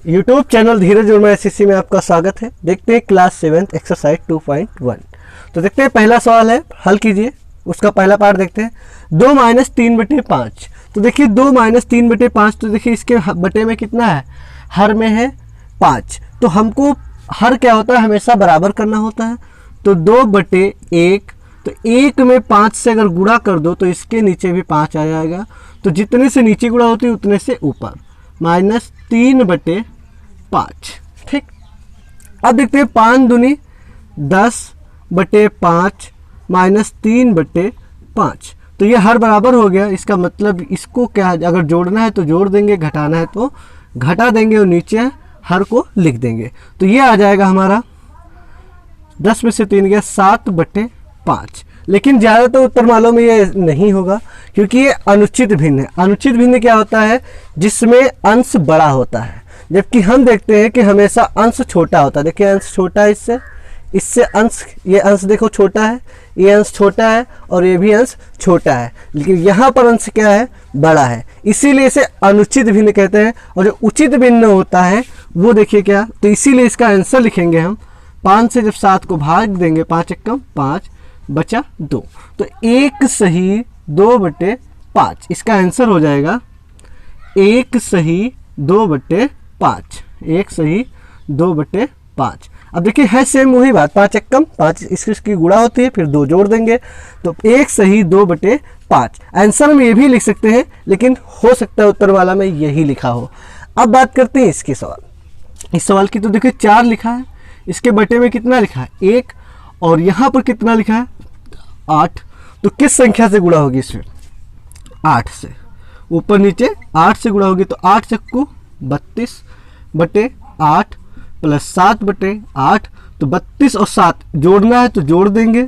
YouTube channel धीरज उर्मा SSC में आपका स्वागत है। देखते हैं क्लास 7 एक्सरसाइज 2.1। तो देखते हैं पहला सवाल है, हल कीजिए। उसका पहला पार्ट देखते हैं। 2 - 3/5। तो देखिए 2 - 3/5, तो देखिए इसके बटे में कितना है, हर में है 5। तो हमको हर क्या होता है, हमेशा बराबर करना होता है। तो 2/1, तो 1 में 5 से अगर गुणा कर दो तो इसके नीचे भी 5 आ जाएगा। तो जितने से नीचे गुणा होती है उतने से ऊपर, -3/5। ठीक, अब देखते हैं 5 दूनी 10/5 -3/5। तो ये हर बराबर हो गया। इसका मतलब इसको क्या, अगर जोड़ना है तो जोड़ देंगे, घटाना है तो घटा देंगे और नीचे हर को लिख देंगे। तो ये आ जाएगा हमारा 10 में से 3 गया 7/5। लेकिन ज़्यादातर उत्तर मालों में ये नहीं होगा क्योंकि ये अनुचित भिन्न है। अनुचित भिन्न क्या होता है, जिसमें अंश बड़ा होता है, जबकि हम देखते हैं कि हमेशा अंश छोटा होता है। देखिए अंश छोटा है इससे अंश, ये अंश देखो छोटा है, ये अंश छोटा है और ये भी अंश छोटा है, लेकिन यहाँ पर अंश क्या है, बड़ा है। इसीलिए इसे अनुचित भिन्न कहते हैं। और जो उचित भिन्न होता है वो देखिए क्या, तो इसीलिए इसका आंसर लिखेंगे हम। 5 से जब 7 को भाग देंगे, 5 × 5 बचा 2, तो 1 सही 2/5 इसका आंसर हो जाएगा। 1 सही 2/5, 1 सही 2/5। अब देखिए है सेम वही बात, 5 × 5 इसकी गुणा होती है, फिर 2 जोड़ देंगे तो 1 सही 2/5। आंसर में ये भी लिख सकते हैं, लेकिन हो सकता है उत्तर वाला में यही लिखा हो। अब बात करते हैं इसके सवाल। इस सवाल की तो देखिए 4 लिखा है, इसके बटे में कितना लिखा है 1, और यहाँ पर कितना लिखा है 8। तो किस संख्या से गुणा होगी इसमें, 8 से। ऊपर नीचे 8 से गुणा होगी तो 8 चक्कू 32/8 प्लस 7/8। तो 32 और 7 जोड़ना है तो जोड़ देंगे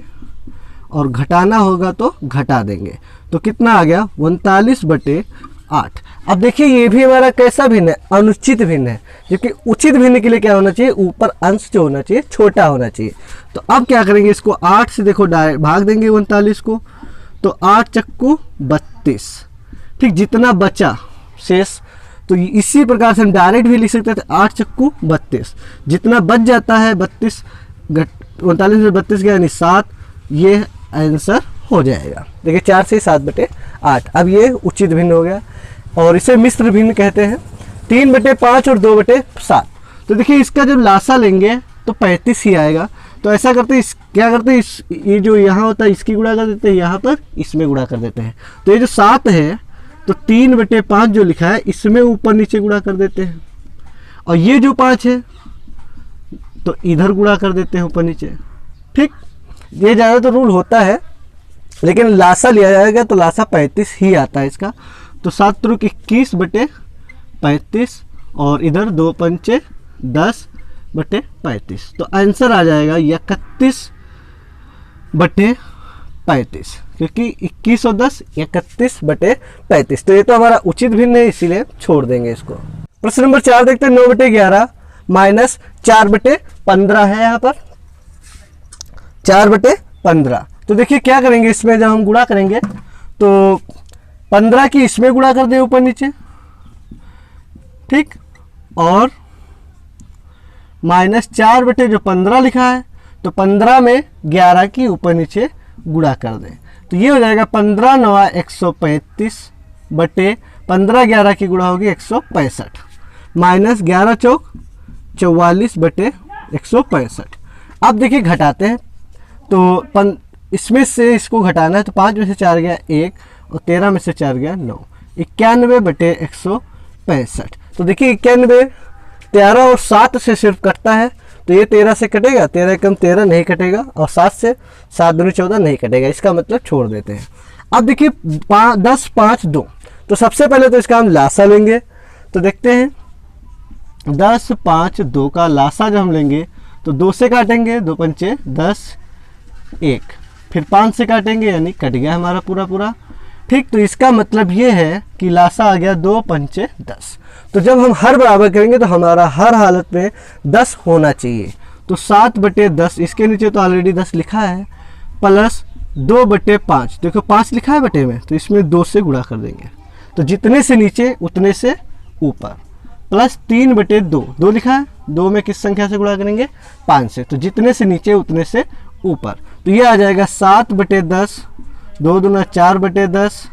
और घटाना होगा तो घटा देंगे। तो कितना आ गया 39/8। अब देखिए ये भी हमारा कैसा भिन्न है, अनुचित भिन्न है। क्योंकि उचित भिन्न के लिए क्या होना चाहिए, ऊपर अंश जो होना चाहिए छोटा होना चाहिए। तो अब क्या करेंगे, इसको 8 से देखो भाग देंगे 39 को, तो 8 चक्कू 32। ठीक, जितना बचा शेष, तो इसी प्रकार से हम डायरेक्ट भी लिख सकते थे 8 चक्कू 32। जितना बच जाता है 32 39 में 32 गया यानी 7, ये आंसर हो जाएगा। देखिए 4 से 7/8। अब ये उचित भिन्न हो गया और इसे मिश्र भिन्न कहते हैं। 3/5 और 2/7। तो देखिए इसका जब लासा लेंगे तो 35 ही आएगा। तो ऐसा करते हैं, क्या करते हैं, ये जो यहाँ होता है इसकी गुणा कर देते हैं, यहाँ पर इसमें गुणा कर देते हैं। तो ये जो 7 है तो 3/5 जो लिखा है इसमें ऊपर नीचे गुणा कर देते हैं, और ये जो 5 है तो इधर गुणा कर देते हैं ऊपर नीचे। ठीक, ये ज़्यादातर रूल होता है, लेकिन लासा लिया जाएगा तो लासा 35 ही आता है इसका। तो 7 × 21/35 और इधर 2 × 5 10/35। तो आंसर आ जाएगा 31/35, क्योंकि 21 और 10 31/35। तो ये तो हमारा उचित भिन्न है, इसीलिए छोड़ देंगे इसको। प्रश्न नंबर 4 देखते हैं। 9/11 -4/15 है यहाँ पर, 4/15। तो देखिए क्या करेंगे, इसमें जब हम गुणा करेंगे तो 15 की इसमें गुणा कर दें ऊपर नीचे। ठीक, और -4 जो 15 लिखा है तो 15 में 11 की ऊपर नीचे गुणा कर दें। तो ये हो जाएगा 15 × 9 = 135 बटे 15 11 की गुणा होगी 165 माइनस 11 चौक 44/165। अब देखिए घटाते हैं तो इसमें से इसको घटाना है तो 5 में से 4 गया 1 और 13 में से 4 गया 9, 91/165। तो देखिए 91 13 और 7 से सिर्फ कटता है, तो ये 13 से कटेगा, 13 कम 13 नहीं कटेगा, और 7 से 7 दूनी 14 नहीं कटेगा। इसका मतलब छोड़ देते हैं। अब देखिए 10 5 2। तो सबसे पहले तो इसका हम लासा लेंगे। तो देखते हैं 10 5 2 का लासा जब हम लेंगे तो 2 से काटेंगे, 2 पंचे 10 1, फिर 5 से काटेंगे यानी कट गया हमारा पूरा। ठीक, तो इसका मतलब ये है कि लासा आ गया 2 पंचे 10। तो जब हम हर बराबर करेंगे तो हमारा हर हालत में 10 होना चाहिए। तो 7/10, इसके नीचे तो ऑलरेडी 10 लिखा है, प्लस 2/5। देखो 5 लिखा है बटे में, तो इसमें 2 से गुणा कर देंगे। तो जितने से नीचे उतने से ऊपर, प्लस 3/2, 2 लिखा है, 2 में किस संख्या से गुणा करेंगे 5 से, तो जितने से नीचे उतने से ऊपर, तो ये आ जाएगा 7/10, 2 दूना 4/10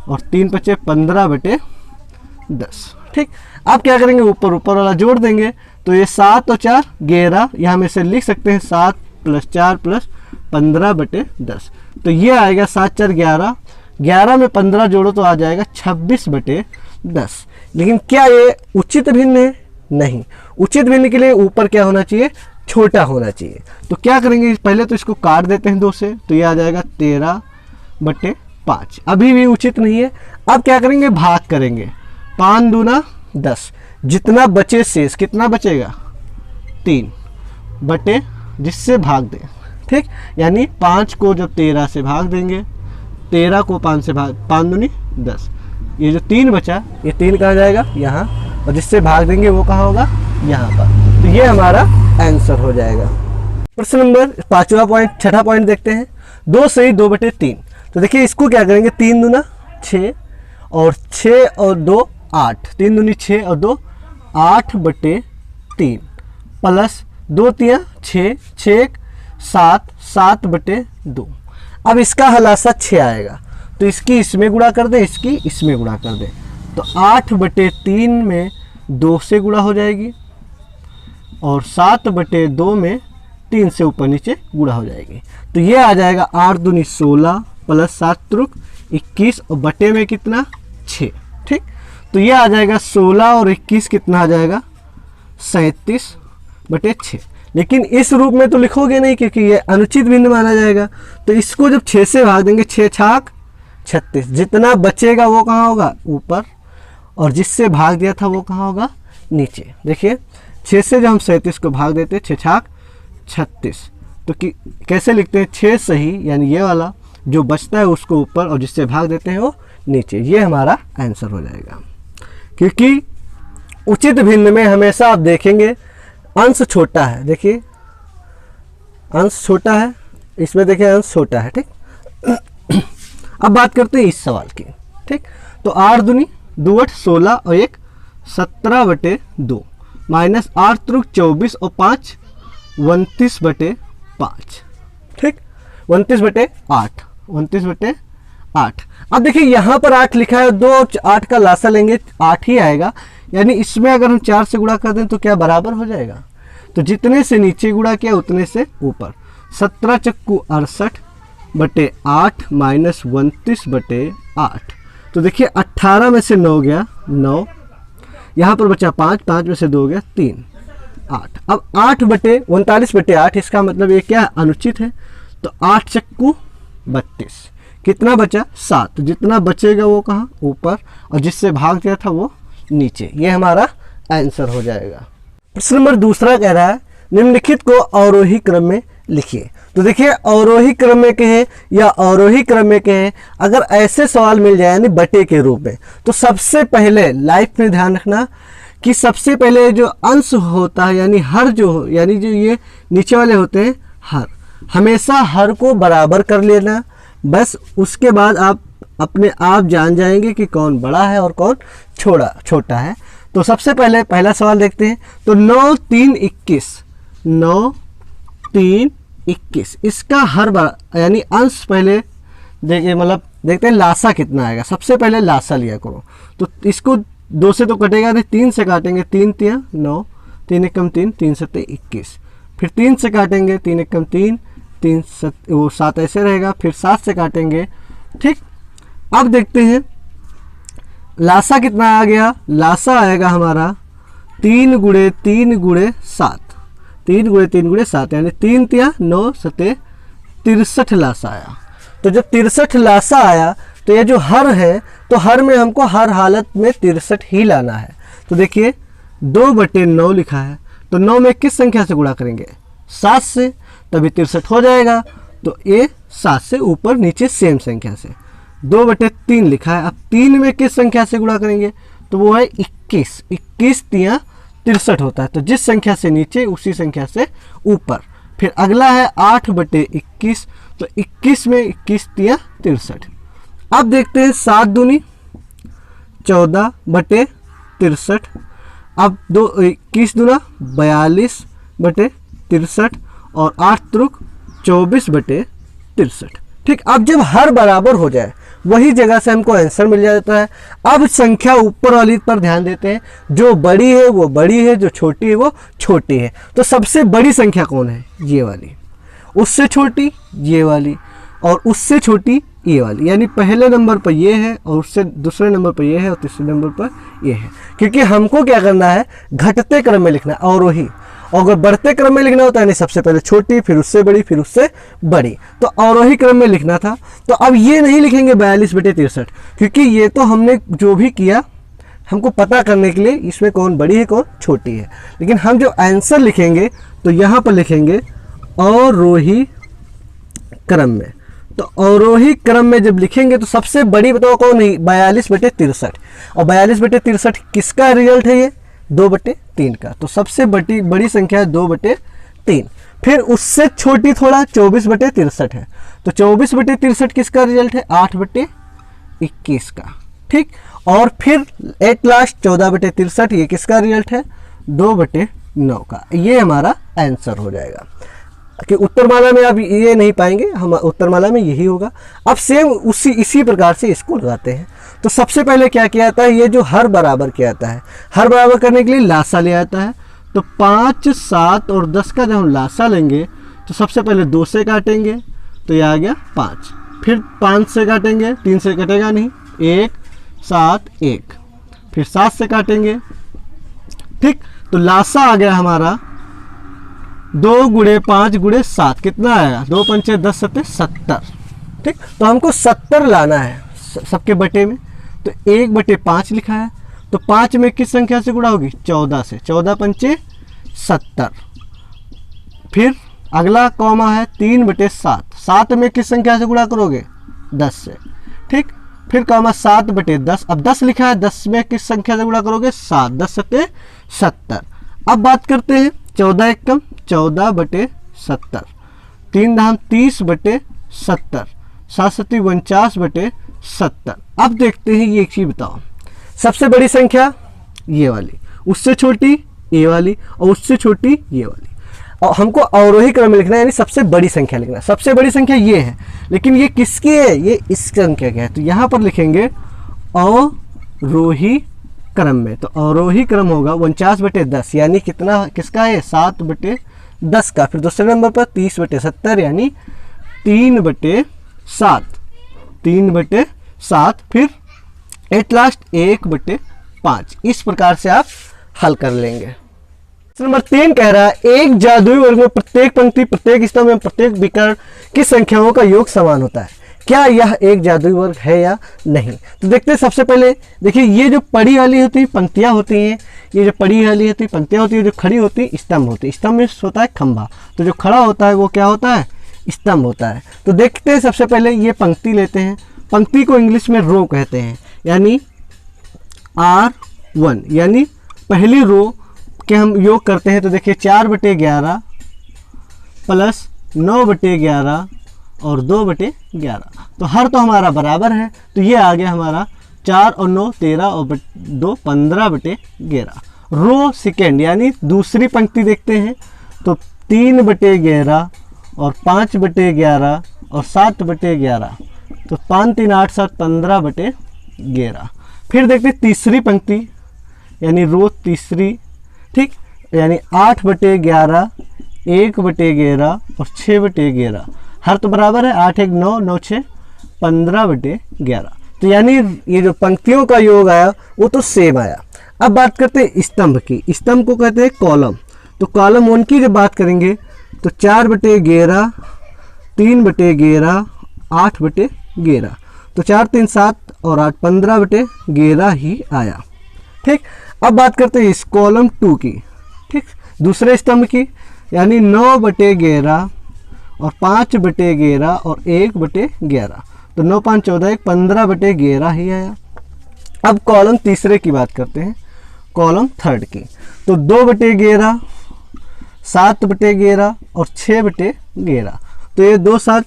और 3 बचे 15/10। ठीक, अब क्या करेंगे, ऊपर वाला जोड़ देंगे, तो ये 7 और 4 11, यहाँ में से लिख सकते हैं 7 + 4 + 15/10, तो ये आएगा 7 4 11, 11 में 15 जोड़ो तो आ जाएगा 26/10। लेकिन क्या ये उचित भिन्न है? नहीं, उचित भिन्न के लिए ऊपर क्या होना चाहिए, छोटा होना चाहिए। तो क्या करेंगे, पहले तो इसको काट देते हैं 2 से, तो ये आ जाएगा 13/5, अभी भी उचित नहीं है। अब क्या करेंगे, भाग करेंगे, 5 दूना 10, जितना बचे शेष, कितना बचेगा 3 बटे जिससे भाग दें। ठीक, यानी 5 को जब 13 से भाग देंगे, 13 को 5 से भाग, 5 दूनी 10, ये जो 3 बचा, ये 3 कहाँ जाएगा, यहाँ, और जिससे भाग देंगे वो कहाँ होगा, यहाँ पर। तो ये हमारा आंसर हो जाएगा। प्रश्न नंबर 5वां पॉइंट, 6ठा पॉइंट देखते हैं। 2 सही 2/3, तो देखिए इसको क्या करेंगे, 3 दूना 6 और 6 और 2 8, 3 दूनी 6 और 2 8/3 प्लस 2 3 6, 6 7, 7/2। अब इसका हलासा 6 आएगा, तो इसकी इसमें गुणा कर दें, इसकी इसमें गुणा कर दें, तो 8/3 में 2 से गुणा हो जाएगी और 7/2 में 3 से ऊपर नीचे गुणा हो जाएगी। तो ये आ जाएगा 8 दूनी 16 प्लस 7 त्रुक 21 और बटे में कितना 6। ठीक, तो ये आ जाएगा 16 और 21 कितना आ जाएगा 37/6। लेकिन इस रूप में तो लिखोगे नहीं क्योंकि ये अनुचित भिन्न माना जाएगा। तो इसको जब 6 से भाग देंगे, 6 छाक 36, जितना बचेगा वो कहाँ होगा, ऊपर, और जिससे भाग दिया था वो कहाँ होगा, नीचे। देखिए 6 से जब हम 37 को भाग देते हैं, 6 छाक 36, तो कैसे लिखते हैं, 6 सही, यानी ये वाला जो बचता है उसको ऊपर और जिससे भाग देते हैं वो नीचे। ये हमारा आंसर हो जाएगा। क्योंकि उचित भिन्न में हमेशा आप देखेंगे अंश छोटा है, देखिए अंश छोटा है, इसमें देखिए अंश छोटा है। ठीक, अब बात करते हैं इस सवाल की। ठीक, तो 8 दूनी 2 8 16 और 1 17/2 माइनस 8 त्रुक 24 और 5 29/5। ठीक, 29/8, 29/8। अब देखिए यहाँ पर 8 लिखा है, 2 और 8 का लासा लेंगे 8 ही आएगा, यानी इसमें अगर हम 4 से गुणा कर दें तो क्या बराबर हो जाएगा। तो जितने से नीचे गुणा किया उतने से ऊपर, 17 चक्कू 68/8 माइनस 29/8। तो देखिए 18 में से 9 गया 9, यहाँ पर बचा 5, 5 में से 2 गया 3, 8। अब 8/39/8, इसका मतलब ये क्या अनुचित है। तो 8 चक्कू 32, कितना बचा 7, तो जितना बचेगा वो कहाँ, ऊपर, और जिससे भाग दिया था वो नीचे। ये हमारा आंसर हो जाएगा। प्रश्न नंबर 2 कह रहा है निम्नलिखित को अवरोही क्रम में लिखिए। तो देखिए अवरोही क्रम में कहे या अवरोही क्रम में कहे, अगर ऐसे सवाल मिल जाए यानी बटे के रूप में, तो सबसे पहले लाइफ में ध्यान रखना कि सबसे पहले जो अंश होता है यानी हर जो ये नीचे वाले होते हैं हर, हमेशा हर को बराबर कर लेना। बस उसके बाद आप अपने आप जान जाएंगे कि कौन बड़ा है और कौन छोटा है। तो सबसे पहले पहला सवाल देखते हैं। तो 9 3 21, 9 3 21, इसका हर बार यानी अंश पहले देखिए, मतलब देखते हैं लासा कितना आएगा। सबसे पहले लासा लिया करो। तो इसको 2 से तो कटेगा नहीं, 3 से काटेंगे, 3 3 9, 3 1 3, 3 7 21, फिर 3 से काटेंगे, 3 1 3, 3 7 वो 7 ऐसे रहेगा, फिर 7 से काटेंगे। ठीक, अब देखते हैं लासा कितना आ गया। लासा आएगा हमारा 3 × 3 × 7, 3 × 3 × 7, यानी 3 3 9 7 63 लासा आया। तो जब 63 लासा आया तो ये जो हर है, तो हर में हमको हर हालत में 63 ही लाना है। तो देखिए 2/9 लिखा है, तो 9 में किस संख्या से गुणा करेंगे, 7 से, तभी 63 हो जाएगा। तो ये 7 से ऊपर नीचे सेम संख्या से। 2/3 लिखा है, अब 3 में किस संख्या से गुणा करेंगे, तो वो है 21, 21 3 63 होता है। तो जिस संख्या से नीचे उसी संख्या से ऊपर। फिर अगला है 8/21, तो 21 में 21 3 63। अब देखते हैं 7 दूनी 14/63, अब 21 दूना 42/63 और 8 त्रुक 24/63। ठीक, अब जब हर बराबर हो जाए वही जगह से हमको आंसर मिल जाता है। अब संख्या ऊपर वाली पर ध्यान देते हैं, जो बड़ी है वो बड़ी है, जो छोटी है वो छोटी है। तो सबसे बड़ी संख्या कौन है? ये वाली, उससे छोटी ये वाली, और उससे छोटी ये वाली। यानी पहले नंबर पर ये है और उससे दूसरे नंबर पर ये है और तीसरे नंबर पर ये है। क्योंकि हमको क्या करना है, घटते क्रम में लिखना है, अवरोही। और अगर बढ़ते क्रम में लिखना होता है, यानी सबसे पहले छोटी, फिर उससे बड़ी, फिर उससे बड़ी, तो अवरोही क्रम में लिखना था। तो अब ये नहीं लिखेंगे 42/63, क्योंकि ये तो हमने जो भी किया हमको पता करने के लिए इसमें कौन बड़ी है कौन छोटी है। लेकिन हम जो आंसर लिखेंगे तो यहाँ पर लिखेंगे अवरोही क्रम में। तो अवरोही क्रम में जब लिखेंगे तो सबसे बड़ी बताओ कौन है? 42/63। और 42/63 किसका रिजल्ट है? ये 2/3 का। तो सबसे बड़ी संख्या है 2/3। फिर उससे छोटी थोड़ा 24/63 है। तो 24/63 किसका रिजल्ट है? 8/21 का। ठीक, और फिर एट लास्ट 14/63, ये किसका रिजल्ट है? 2/9 का। ये हमारा आंसर हो जाएगा। कि उत्तरमाला में आप ये नहीं पाएंगे, हम उत्तरमाला में यही होगा। अब सेम इसी प्रकार से इसको लगाते हैं। तो सबसे पहले क्या किया जाता है, ये जो हर बराबर किया जाता है, हर बराबर करने के लिए लासा ले आता है। तो 5, 7 और 10 का जब हम लासा लेंगे तो सबसे पहले 2 से काटेंगे तो ये आ गया 5। फिर 5 से काटेंगे, 3 से कटेगा नहीं, 1, 7, 1। फिर 7 से काटेंगे। ठीक, तो लासा आ गया हमारा 2 × 5 × 7, कितना आएगा? 2 पंचे 10 7 70। ठीक, तो हमको 70 लाना है सबके बटे में। तो 1/5 लिखा है, तो 5 में किस संख्या से गुणा होगी? 14 से। 14 पंचे 70। फिर अगला कॉमा है 3/7। 7 में किस संख्या से गुणा करोगे? 10 से। ठीक, फिर कॉमा 7/10। अब 10 लिखा है, 10 में किस संख्या से गुणा करोगे? 7। 10 7 70। अब बात करते हैं 14 एकम 14/70। 3 धाम 30/70। 7 7 49/70। अब देखते हैं ये चीज बताओ, सबसे बड़ी संख्या ये वाली, उससे छोटी ये वाली, और उससे छोटी ये वाली। और हमको अवरोही क्रम में लिखना है, यानी सबसे बड़ी संख्या लिखना है। सबसे बड़ी संख्या ये है, लेकिन ये किसकी है? ये इस संख्या की है। तो यहाँ पर लिखेंगे अवरोही क्रम में। तो अवरोही क्रम होगा 49/10, यानी कितना किसका है? 7/10 का। फिर दूसरे नंबर पर 30/70, यानी 3/7। 3/7। फिर एट लास्ट 1/5। इस प्रकार से आप हल कर लेंगे। नंबर 3 कह रहा है, एक जादुई वर्ग में प्रत्येक पंक्ति, प्रत्येक स्तंभ में प्रत्येक विकर्ण की संख्याओं का योग समान होता है। क्या यह एक जादुई वर्ग है या नहीं? तो देखते हैं। सबसे पहले देखिए, ये जो पड़ी वाली होती है पंक्तियां होती हैं, ये जो पड़ी वाली होती है पंक्तियां होती है, जो खड़ी होती है स्तंभ होती है। स्तंभ में होता है खंभा, तो जो खड़ा होता है वो क्या होता है? स्तंभ होता है। तो देखते हैं, सबसे पहले ये पंक्ति लेते हैं। पंक्ति को इंग्लिश में रो कहते हैं, यानी R1, यानी पहली रो के हम योग करते हैं। तो देखिए 4/11 प्लस 9/11 और 2/11। तो हर तो हमारा बराबर है, तो ये आ गया हमारा 4 और 9 13 और 2 15/11। रो सेकेंड यानी दूसरी पंक्ति देखते हैं। तो 3/11 और 5/11 और 7/11। तो 5 3 8 7 15/11। फिर देखते हैं तीसरी पंक्ति, यानी रो तीसरी। ठीक, यानी 8/11 1/11 और 6/11। हर तो बराबर है, 8 1 9 9 6 15/11। तो यानी ये जो पंक्तियों का योग आया वो तो सेम आया। अब बात करते हैं स्तंभ की। स्तंभ को कहते हैं कॉलम। तो कॉलम 1 की जब बात करेंगे तो 4/11 3/11 8/11। तो 4 3 7 और 8 15/11 ही आया। ठीक, अब बात करते हैं इस कॉलम 2 की। ठीक, दूसरे स्तंभ की, यानी 9/11 और 5/11 और 1/11। तो 9 5 14 1 15/11 ही आया। अब कॉलम तीसरे की बात करते हैं, कॉलम थर्ड की। तो 2/11 7/11 और 6/11। तो ये 2 7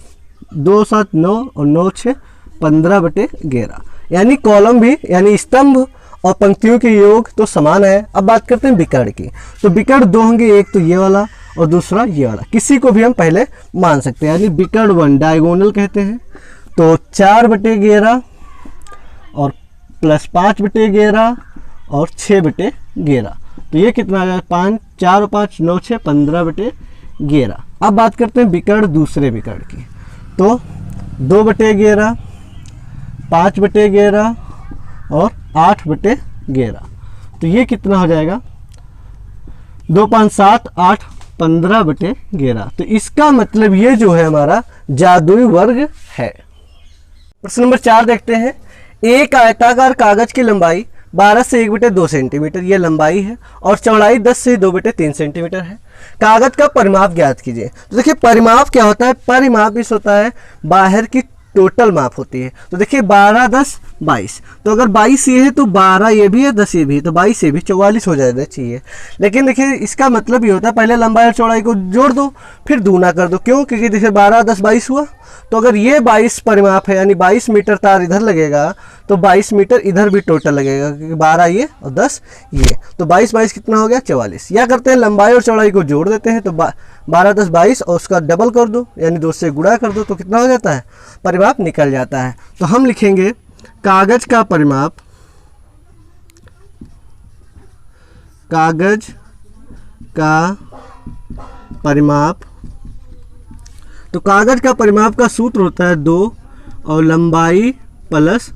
2 7 9 और 9 6 15/11। यानी कॉलम भी, यानी स्तंभ और पंक्तियों के योग तो समान है। अब बात करते हैं विकर्ण की। तो विकर्ण दो होंगे, एक तो ये वाला और दूसरा ये वाला। किसी को भी हम पहले मान सकते हैं, यानी विकर्ण 1 डायगोनल कहते हैं। तो 4/11 और प्लस 5/11 और 6/11। तो ये कितना आ जाएगा 5, 4 और 5 9, 6 15/11। अब बात करते हैं विकर्ण दूसरे विकर्ण की। तो 2/11, 5/11 और 8/11। तो ये कितना हो जाएगा 2 5 7 8 15/11। तो इसका मतलब ये जो है हमारा जादुई वर्ग है। प्रश्न नंबर 4 देखते हैं। एक आयताकार कागज की लंबाई 12 से 1/2 सेंटीमीटर ये लंबाई है और चौड़ाई 10 से 2/3 सेंटीमीटर है। कागज का परिमाप ज्ञात कीजिए। तो देखिए परिमाप क्या होता है, परिमाप इस होता है बाहर की टोटल माप होती है। तो देखिए 12 10 22। तो अगर 22 ये है तो 12 ये भी है, 10 ये भी है, तो 22 ये भी 44 हो जाना चाहिए। लेकिन देखिए इसका मतलब ये होता है पहले लंबाई और चौड़ाई को जोड़ दो फिर दूना कर दो। क्यों? क्योंकि देखिए 12 10 22 हुआ। तो अगर ये 22 परिमाप है यानी 22 मीटर तार इधर लगेगा तो 22 मीटर इधर भी टोटल लगेगा, क्योंकि 12 ये और 10 ये। तो 22 22 कितना हो गया 44। या करते हैं लंबाई और चौड़ाई को जोड़ देते हैं। तो 12 10 22 और उसका डबल कर दो यानी 2 से गुणा कर दो तो कितना हो जाता है, परिमाप निकल जाता है। तो हम लिखेंगे कागज का परिमाप, कागज का परिमाप। तो कागज का परिमाप का सूत्र होता है 2 और लंबाई प्लस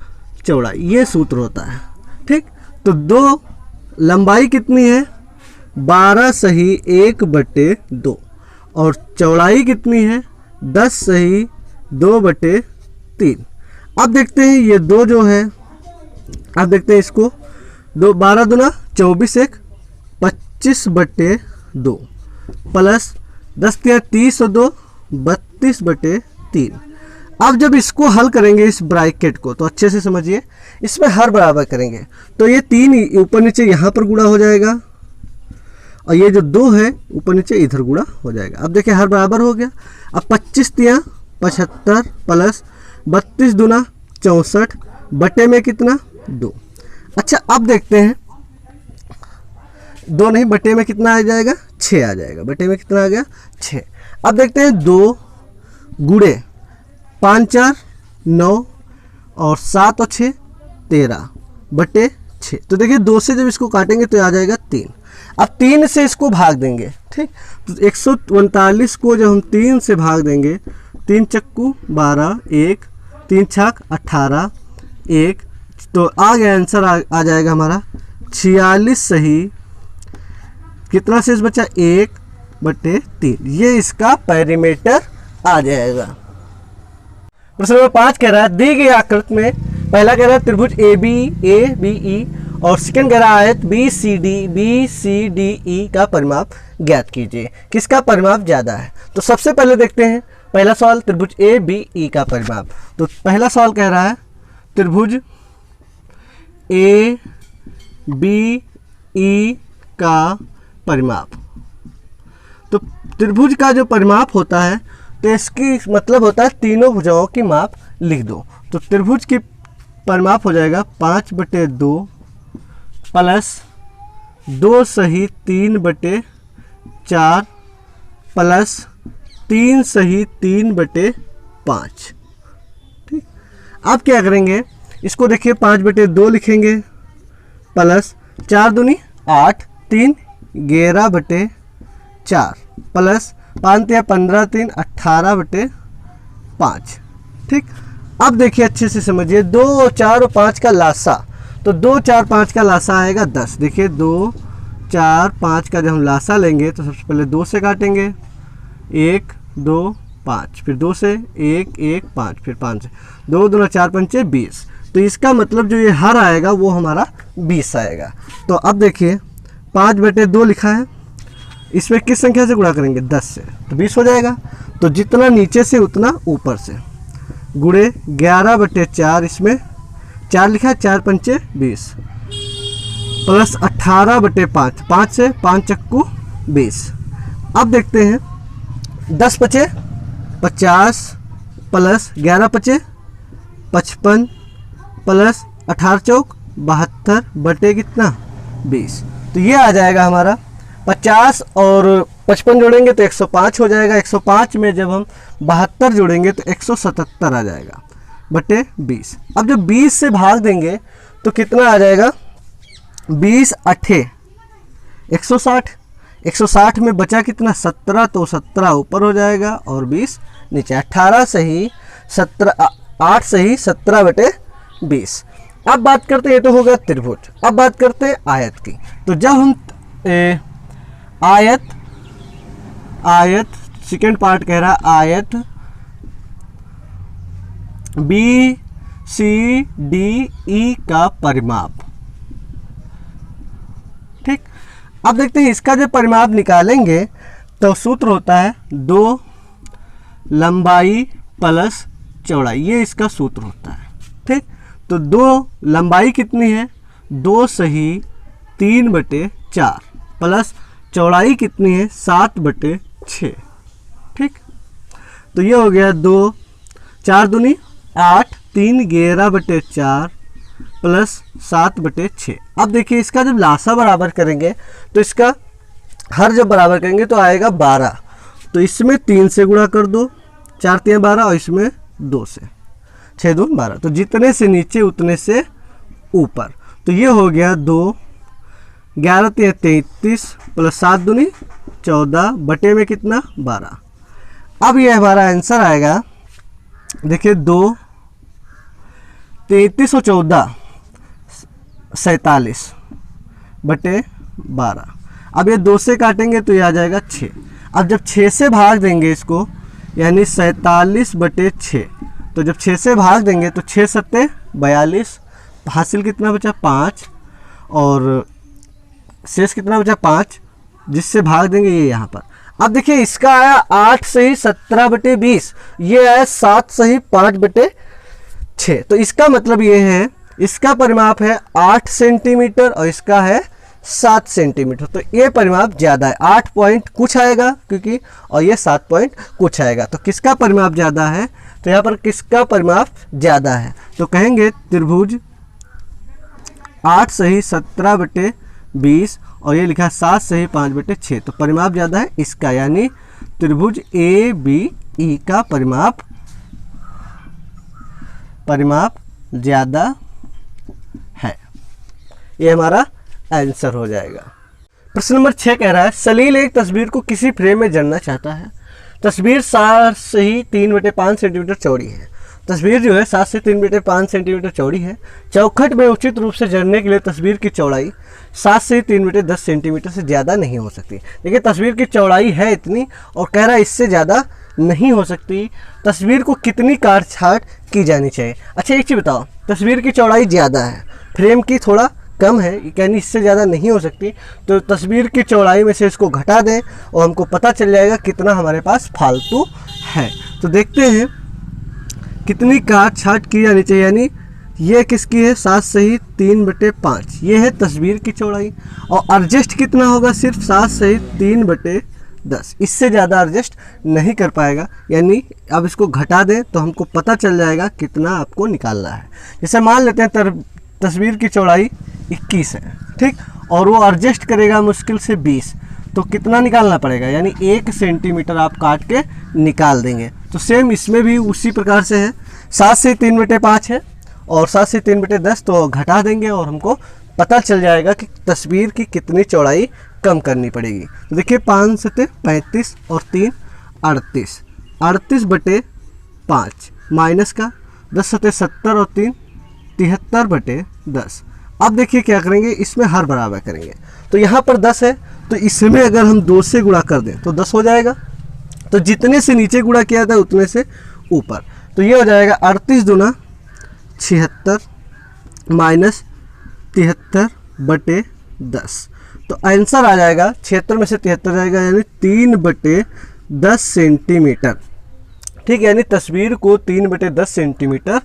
चौड़ाई, ये सूत्र होता है। ठीक, तो 2 लंबाई कितनी है 12 सही 1/2 और चौड़ाई कितनी है 10 सही 2/3। अब देखते हैं ये 2 जो है, अब देखते हैं इसको 2 12 दूना 24 1 25/2 प्लस 10 3 30 और 2 32/3। अब जब इसको हल करेंगे इस ब्रैकेट को तो अच्छे से समझिए, इसमें हर बराबर करेंगे तो ये 3 ऊपर नीचे यहाँ पर गुणा हो जाएगा और ये जो 2 है ऊपर नीचे इधर गुणा हो जाएगा। अब देखिए हर बराबर हो गया। अब 25 3 75 प्लस 32 दूना 64 बटे में कितना 2। अच्छा अब देखते हैं 2 नहीं बटे में कितना आ जाएगा 6 आ जाएगा। बटे में कितना आ गया 6। अब देखते हैं 2 गुणे 5 4 9 और 7 और 6 13/6। तो देखिए 2 से जब इसको काटेंगे तो आ जाएगा 3। अब 3 से इसको भाग देंगे। ठीक, तो 139 को जब हम 3 से भाग देंगे 3 चक्कू 12 1 3 छक 18 1 तो आ गया आंसर आ जाएगा हमारा 46 सही कितना शेष बचा 1/3। ये इसका पेरीमीटर आ जाएगा। प्रश्न नंबर 5 कह रहा है दी गई आकृति में पहला कह रहा है त्रिभुज ABE और सेकंड कह रहा है आयत BCDE का परिमाप ज्ञात कीजिए। किसका परिमाप ज्यादा है? तो सबसे पहले देखते हैं पहला सवाल त्रिभुज ABE का परिमाप। तो पहला सवाल कह रहा है त्रिभुज ABE का परिमाप। तो त्रिभुज का जो परिमाप होता है तो इसकी मतलब होता है तीनों भुजाओं की माप लिख दो। तो त्रिभुज की परिमाप हो जाएगा 5/2 प्लस 2 सही 3/4 प्लस 3 सही 3/5। ठीक, अब क्या करेंगे इसको देखिए 5/2 लिखेंगे प्लस 4 दूनी 8 3 11/4 प्लस 5 3 15 3 18/5। ठीक, अब देखिए अच्छे से समझिए 2 4 और 5 का लासा। तो 2 4 5 का लासा आएगा 10। देखिए 2 4 5 का जब हम लासा लेंगे तो सबसे पहले 2 से काटेंगे 1 2 5 फिर 2 से 1 1 5 फिर 5 से 2 2 4 5 20। तो इसका मतलब जो ये हर आएगा वो हमारा 20 आएगा। तो अब देखिए 5/2 लिखा है, इसमें किस संख्या से गुणा करेंगे 10 से तो 20 हो जाएगा। तो जितना नीचे से उतना ऊपर से गुणे 11/4 इसमें 4 लिखा है 4 5 20 प्लस 18/5 5 से 5 चक्कू 20। अब देखते हैं 10 5 50 प्लस 11 5 55 प्लस 18 चौक 72 बटे कितना 20। तो ये आ जाएगा हमारा 50 और 55 जोड़ेंगे तो 105 हो जाएगा। 105 में जब हम 72 जोड़ेंगे तो 177 आ जाएगा बटे 20। अब जब 20 से भाग देंगे तो कितना आ जाएगा, 20 8 160। 160 में बचा कितना 17, तो 17 ऊपर हो जाएगा और 20 नीचे। 18 सही 17, 8 सही 17 बटे 20। अब बात करते हैं, ये तो होगा त्रिभुज। अब बात करते हैं आयत की। तो जब हम आयत सेकेंड पार्ट कह रहा है आयत बी सी डी ई का परिमाप, ठीक। अब देखते हैं इसका जब परिमाप निकालेंगे तो सूत्र होता है 2 लंबाई प्लस चौड़ाई, ये इसका सूत्र होता है, ठीक। तो 2 लंबाई कितनी है, 2 सही 3 बटे 4 प्लस चौड़ाई कितनी है 7 बटे 6, ठीक। तो ये हो गया 2 4 दूनी 8 3 11 बटे 4 प्लस 7 बटे 6। अब देखिए इसका जब लासा बराबर करेंगे तो इसका हर जब बराबर करेंगे तो आएगा 12। तो इसमें 3 से गुणा कर दो, 4 3 12 और इसमें 2 से, 6 2 12। तो जितने से नीचे उतने से ऊपर। तो ये हो गया 2 11 3 33 प्लस 7 दूनी 14 बटे में कितना 12। अब ये हमारा आंसर आएगा, देखिए 2 33 और 14 47 बटे 12। अब ये 2 से काटेंगे तो ये आ जाएगा 6। अब जब 6 से भाग देंगे इसको, यानी 47 बटे 6। तो जब 6 से भाग देंगे तो 6 सत्ते 42, हासिल कितना बचा 5 और शेष कितना बचा 5, जिससे भाग देंगे ये यहाँ पर। अब देखिए इसका आया 8 सही 17 बटे 20, ये आया 7 सही 5 बटे 6। तो इसका मतलब ये है, इसका परिमाप है 8 सेंटीमीटर और इसका है 7 सेंटीमीटर। तो ये परिमाप ज़्यादा है, 8 पॉइंट कुछ आएगा क्योंकि, और ये 7 पॉइंट कुछ आएगा। तो किसका परिमाप ज़्यादा है, तो यहाँ पर किसका परिमाप ज़्यादा है, तो कहेंगे त्रिभुज 8 सही 17 बटे 20 और ये लिखा 7 सही 5 बटे 6। तो परिमाप ज़्यादा है इसका, यानी त्रिभुज ए बी ई का परिमाप ज़्यादा है। ये हमारा आंसर हो जाएगा। प्रश्न नंबर 6 कह रहा है सलील एक तस्वीर को किसी फ्रेम में जड़ना चाहता है। तस्वीर 7 सही 3 बटे 5 सेंटीमीटर चौड़ी है। तस्वीर जो है 7 से 3 बटे 5 सेंटीमीटर चौड़ी है। चौखट में उचित रूप से जड़ने के लिए तस्वीर की चौड़ाई 7 से 3 बटे 10 सेंटीमीटर से ज़्यादा नहीं हो सकती। देखिए तस्वीर की चौड़ाई है इतनी और कह रहा है इससे ज़्यादा नहीं हो सकती। तस्वीर को कितनी काट छाट की जानी चाहिए। अच्छा एक चीज़ बताओ, तस्वीर की चौड़ाई ज़्यादा है, फ्रेम की थोड़ा कम है, यानी इससे ज़्यादा नहीं हो सकती। तो तस्वीर की चौड़ाई में से इसको घटा दें और हमको पता चल जाएगा कितना हमारे पास फालतू है। तो देखते हैं कितनी काट छाट की जानी चाहिए, यानी ये किसकी है 7 सही 3 बटे 5, ये है तस्वीर की चौड़ाई। और एडजस्ट कितना होगा, सिर्फ 7 सही 3 बटे 10, इससे ज़्यादा एडजस्ट नहीं कर पाएगा। यानी अब इसको घटा दें तो हमको पता चल जाएगा कितना आपको निकालना है। जैसे मान लेते हैं तस्वीर की चौड़ाई 21 है, ठीक, और वो एडजस्ट करेगा मुश्किल से 20, तो कितना निकालना पड़ेगा, यानी 1 सेंटीमीटर आप काट के निकाल देंगे। तो सेम इसमें भी उसी प्रकार से है, 7 से 3 बटे 5 है और 7 से 3 बटे 10, तो घटा देंगे और हमको पता चल जाएगा कि तस्वीर की कितनी चौड़ाई कम करनी पड़ेगी। तो देखिए 5 सत्ते 35 और 3 38, 38 बटे 5 माइनस का 10 सत्ते 70 और 3 73 बटे 10। अब देखिए क्या करेंगे, इसमें हर बराबर करेंगे। तो यहाँ पर 10 है तो इसमें अगर हम 2 से गुणा कर दें तो 10 हो जाएगा। तो जितने से नीचे गुणा किया था उतने से ऊपर, तो ये हो जाएगा 38 दूना 76 माइनस 73 बटे 10। तो आंसर आ जाएगा 76 में से 73 जाएगा, यानी 3 बटे 10 सेंटीमीटर, ठीक, यानी तस्वीर को 3 बटे 10 सेंटीमीटर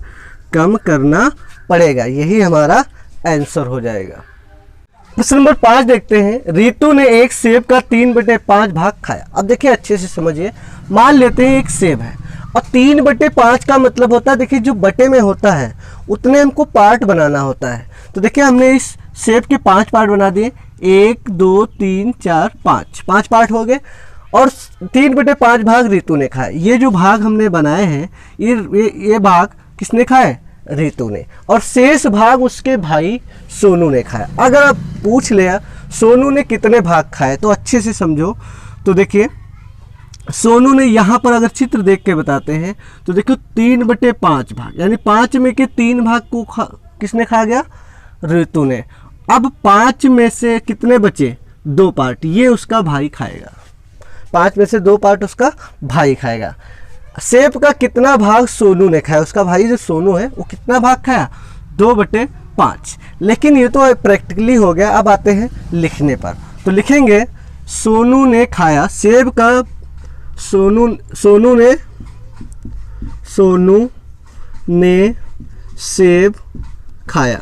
कम करना पड़ेगा। यही हमारा आंसर हो जाएगा। प्रश्न नंबर 5 देखते हैं। रितु ने एक सेब का 3 बटे 5 भाग खाया। अब देखिए अच्छे से समझिए, मान लेते हैं एक सेब है और 3 बटे 5 का मतलब होता है, देखिए जो बटे में होता है उतने हमको पार्ट बनाना होता है। तो देखिए हमने इस सेब के 5 पार्ट बना दिए, 1 2 3 4 5, 5 पार्ट हो गए और 3/5 भाग रितु ने खाए। ये जो भाग हमने बनाए हैं ये भाग किसने खाए? रितु ने। और शेष भाग उसके भाई सोनू ने खाया। अगर आप पूछ लिया सोनू ने कितने भाग खाए तो अच्छे से समझो। तो देखिए सोनू ने यहाँ पर अगर चित्र देख के बताते हैं तो देखो 3/5 भाग, यानी 5 में के 3 भाग को किसने खा गया? रितु ने। अब 5 में से कितने बचे? 2 पार्ट, ये उसका भाई खाएगा। 5 में से 2 पार्ट उसका भाई खाएगा। सेब का कितना भाग सोनू ने खाया? उसका भाई जो सोनू है वो कितना भाग खाया? 2/5। लेकिन ये तो प्रैक्टिकली हो गया। अब आते हैं लिखने पर। तो लिखेंगे सोनू ने खाया सेब का, सोनू ने सेब खाया।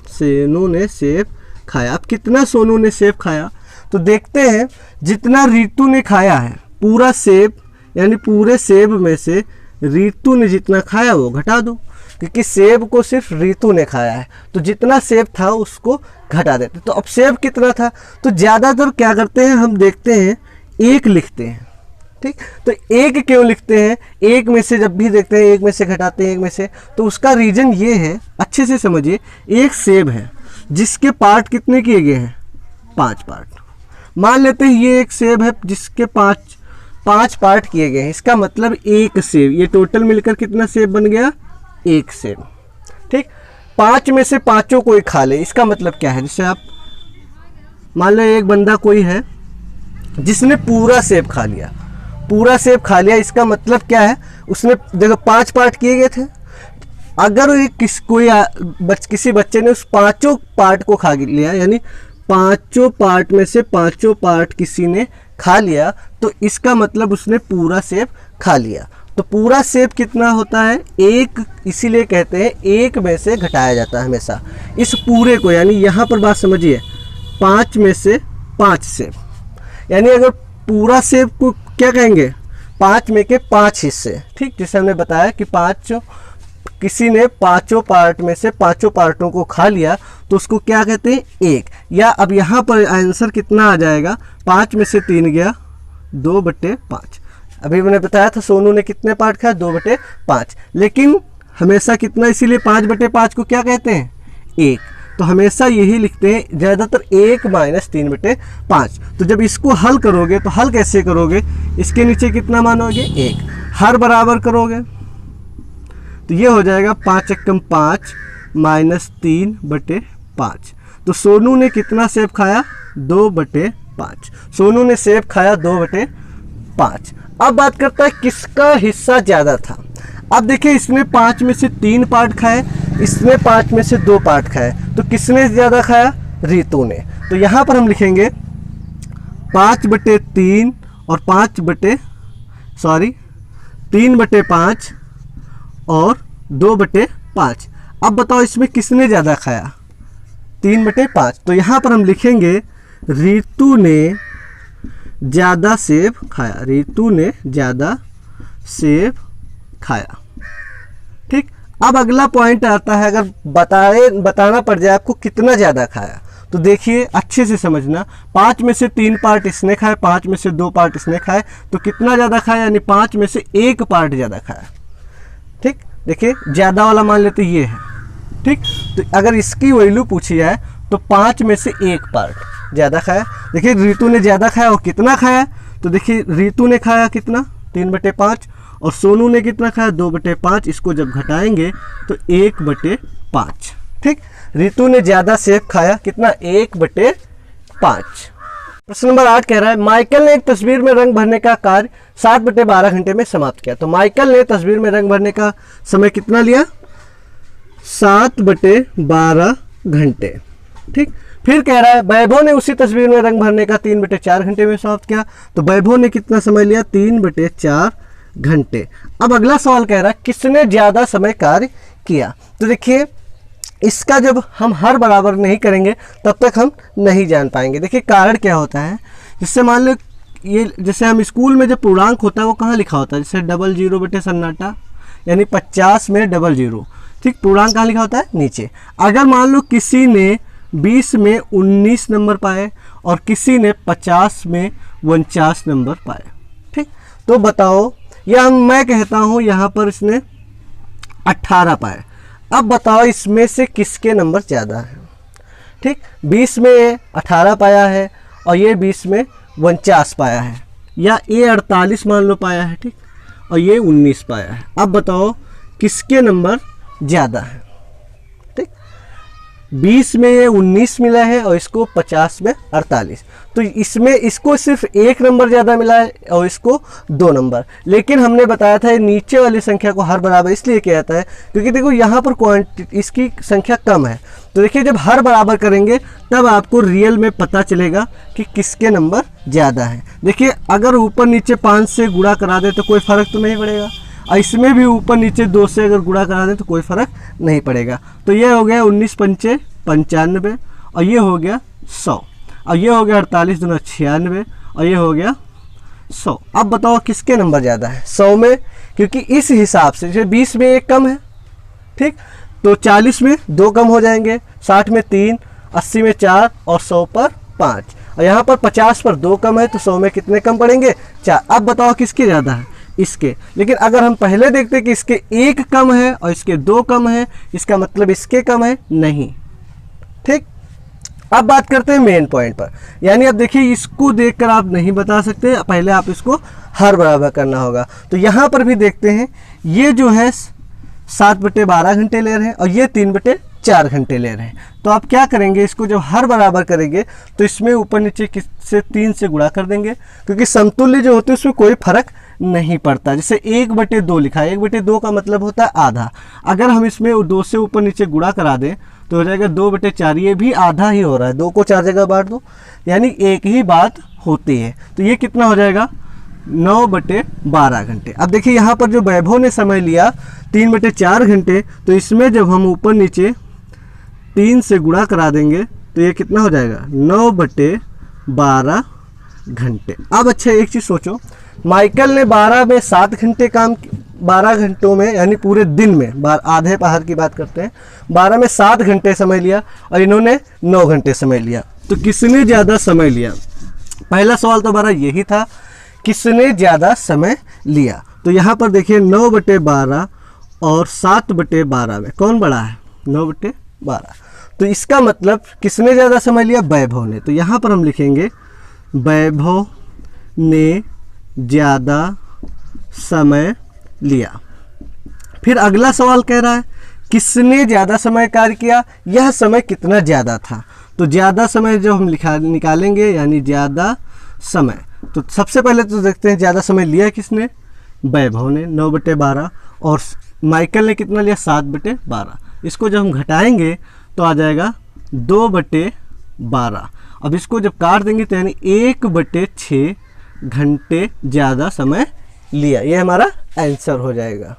सोनू ने सेब खाया। अब कितना सोनू ने सेब खाया? तो देखते हैं जितना रितु ने खाया है पूरा सेब, यानी पूरे सेब में से रितु ने जितना खाया वो घटा दो, क्योंकि सेब को सिर्फ रितु ने खाया है। तो जितना सेब था उसको घटा देते। तो अब सेब कितना था? तो ज़्यादातर क्या करते हैं हम देखते हैं 1 लिखते हैं। ठीक, तो 1 क्यों लिखते हैं? 1 में से जब भी देखते हैं 1 में से घटाते हैं 1 में से, तो उसका रीज़न ये है, अच्छे से समझिए। एक सेब है जिसके पार्ट कितने किए गए हैं? 5 पार्ट। मान लेते हैं ये एक सेब है जिसके 5 पार्ट किए गए हैं। इसका मतलब 1 सेब, ये टोटल मिलकर कितना सेब बन गया? 1 सेब। ठीक, 5 में से 5 कोई खा ले, इसका मतलब क्या है? जैसे आप मान लो एक बंदा कोई है जिसने पूरा सेब खा लिया, पूरा सेब खा लिया, इसका मतलब क्या है? उसने देखो 5 पार्ट किए गए थे। अगर किसी बच्चे ने उस 5 पार्ट को खा लिया, यानी 5 पार्ट में से 5 पार्ट किसी ने खा लिया, तो इसका मतलब उसने पूरा सेब खा लिया। तो पूरा सेब कितना होता है? 1, इसीलिए कहते हैं 1 में से घटाया जाता है हमेशा इस पूरे को। यानी यहाँ पर बात समझिए, 5 में से 5 सेब, यानी अगर पूरा सेब को क्या कहेंगे? 5 में के 5 हिस्से। ठीक, जैसे हमने बताया कि किसी ने 5 पार्ट में से 5 पार्टों को खा लिया तो उसको क्या कहते हैं? 1। या अब यहाँ पर आंसर कितना आ जाएगा? 5 में से 3 गया 2/5। अभी मैंने बताया था सोनू ने कितने पार्ट खाया? 2/5। लेकिन हमेशा कितना, इसीलिए 5/5 को क्या कहते हैं? 1। तो हमेशा यही लिखते हैं ज़्यादातर 1 - 3/5। तो जब इसको हल करोगे तो हल कैसे करोगे? इसके नीचे कितना मानोगे? 1। हर बराबर करोगे तो ये हो जाएगा 5 × 5 - 3/5। तो सोनू ने कितना सेब खाया? 2/5। सोनू ने सेब खाया 2/5। अब बात करता है किसका हिस्सा ज़्यादा था। अब देखिए इसने 5 में से 3 पार्ट खाए, इसने 5 में से 2 पार्ट खाए, तो किसने ज़्यादा खाया? रितु ने। तो यहाँ पर हम लिखेंगे 5/3 और 3/5 और 2/5। अब बताओ इसमें किसने ज़्यादा खाया? 3/5। तो यहाँ पर हम लिखेंगे रितु ने ज़्यादा सेब खाया। रितु ने ज़्यादा सेब खाया। ठीक, अब अगला पॉइंट आता है, अगर बताना पड़ जाए आपको कितना ज़्यादा खाया, तो देखिए अच्छे से समझना। 5 में से 3 पार्ट इसने खाए, 5 में से 2 पार्ट इसने खाए, तो कितना ज़्यादा खाया? यानी 5 में से 1 पार्ट ज़्यादा खाया। ठीक, देखिए ज़्यादा वाला मान लेते ये है। ठीक, तो अगर इसकी वैल्यू पूछी जाए तो 5 में से 1 पार्ट ज़्यादा खाया। देखिए रितु ने ज़्यादा खाया और कितना खाया? तो देखिए रितु ने खाया कितना? 3/5 और सोनू ने कितना खाया? 2/5। इसको जब घटाएंगे तो 1/5। ठीक, रितु ने ज़्यादा सेब खाया कितना? 1/5। प्रश्न नंबर 8 कह रहा है माइकल ने एक तस्वीर में रंग भरने का कार्य 7/12 घंटे में समाप्त किया। तो माइकल ने तस्वीर में रंग भरने का समय कितना लिया? 7/12 घंटे। ठीक, फिर कह रहा है वैभव ने उसी तस्वीर में रंग भरने का 3/4 घंटे में समाप्त किया। तो वैभव ने कितना समय लिया? 3/4 घंटे। अब अगला सवाल कह रहा है किसने ज़्यादा समय कार्य किया। तो देखिए इसका जब हम हर बराबर नहीं करेंगे तब तक हम नहीं जान पाएंगे। देखिए कारण क्या होता है, जिससे मान लो ये जैसे हम स्कूल में जब पूर्णांक होता है वो कहाँ लिखा होता है? जैसे 00 बटे सन्नाटा, यानी 50 में 00। ठीक, पूर्णांक कहाँ लिखा होता है? नीचे। अगर मान लो किसी ने 20 में 19 नंबर पाए और किसी ने 50 में 49 नंबर पाए, ठीक, तो बताओ, या मैं कहता हूँ यहाँ पर इसने 18 पाए। अब बताओ इसमें से किसके नंबर ज़्यादा है? ठीक, 20 में 18 पाया है और ये 20 में 49 पाया है, या ये 48 मान लो पाया है, ठीक, और ये 19 पाया है। अब बताओ किसके नंबर ज़्यादा है? ठीक, 20 में ये 19 मिला है और इसको 50 में 48, तो इसमें इसको सिर्फ एक नंबर ज़्यादा मिला है और इसको 2 नंबर। लेकिन हमने बताया था ये नीचे वाली संख्या को हर बराबर इसलिए किया जाता है क्योंकि देखो यहाँ पर क्वांटिटी इसकी संख्या कम है। तो देखिए जब हर बराबर करेंगे तब आपको रियल में पता चलेगा कि किसके नंबर ज़्यादा है। देखिए अगर ऊपर नीचे 5 से गुणा करा दे तो कोई फ़र्क तो नहीं पड़ेगा, और इसमें भी ऊपर नीचे 2 से अगर गुणा करा दें तो कोई फ़र्क नहीं पड़ेगा। तो ये हो गया 19 पंचे 95 और ये हो गया 100 और ये हो गया 48 दूना 96 और ये हो गया 100। अब बताओ किसके नंबर ज़्यादा है? 100 में, क्योंकि इस हिसाब से जैसे 20 में 1 कम है, ठीक, तो 40 में 2 कम हो जाएंगे, 60 में 3, 80 में 4 और 100 पर 5, और यहाँ पर 50 पर 2 कम है तो 100 में कितने कम पड़ेंगे? 4। अब बताओ किसके ज़्यादा है? इसके। लेकिन अगर हम पहले देखते कि इसके 1 कम है और इसके 2 कम है, इसका मतलब इसके कम है नहीं, ठीक। अब बात करते हैं मेन पॉइंट पर, यानी अब देखिए इसको देखकर आप नहीं बता सकते, पहले आप इसको हर बराबर करना होगा। तो यहाँ पर भी देखते हैं, ये जो है 7/12 घंटे ले रहे हैं और ये 3/4 घंटे ले रहे हैं। तो आप क्या करेंगे, इसको जब हर बराबर करेंगे तो इसमें ऊपर नीचे किससे 3 से गुणा कर देंगे, क्योंकि समतुल्य जो होते हैं उसमें कोई फर्क नहीं पड़ता। जैसे 1/2 लिखा है, 1/2 का मतलब होता है आधा। अगर हम इसमें 2 से ऊपर नीचे गुणा करा दें तो हो जाएगा 2/4, ये भी आधा ही हो रहा है, 2 को 4 जगह बांट दो, यानी एक ही बात होती है। तो ये कितना हो जाएगा? 9/12 घंटे। अब देखिए यहाँ पर जो वैभव ने समय लिया 3/4 घंटे, तो इसमें जब हम ऊपर नीचे 3 से गुणा करा देंगे तो ये कितना हो जाएगा? 9/12 घंटे। अब अच्छा एक चीज़ सोचो, माइकल ने 12 में 7 घंटे काम, 12 घंटों में यानी पूरे दिन में, आधे पहर की बात करते हैं, 12 में 7 घंटे समय लिया और इन्होंने 9 घंटे समय लिया। तो किसने ज़्यादा समय लिया? पहला सवाल तो हमारा यही था, किसने ज़्यादा समय लिया। तो यहाँ पर देखिए 9/12 और 7/12 में कौन बड़ा है? 9/12। तो इसका मतलब किसने ज़्यादा समय लिया? वैभव ने। तो यहाँ पर हम लिखेंगे वैभव ने ज़्यादा समय लिया। फिर अगला सवाल कह रहा है किसने ज़्यादा समय कार्य किया, यह समय कितना ज़्यादा था। तो ज़्यादा समय जो हम निकालेंगे यानी ज़्यादा समय, तो सबसे पहले तो देखते हैं ज़्यादा समय लिया किसने? वैभव ने 9/12 और माइकल ने कितना लिया? 7/12। इसको जब हम घटाएंगे तो आ जाएगा 2/12। अब इसको जब काट देंगे तो यानी 1/6 घंटे ज़्यादा समय लिया। ये हमारा आंसर हो जाएगा।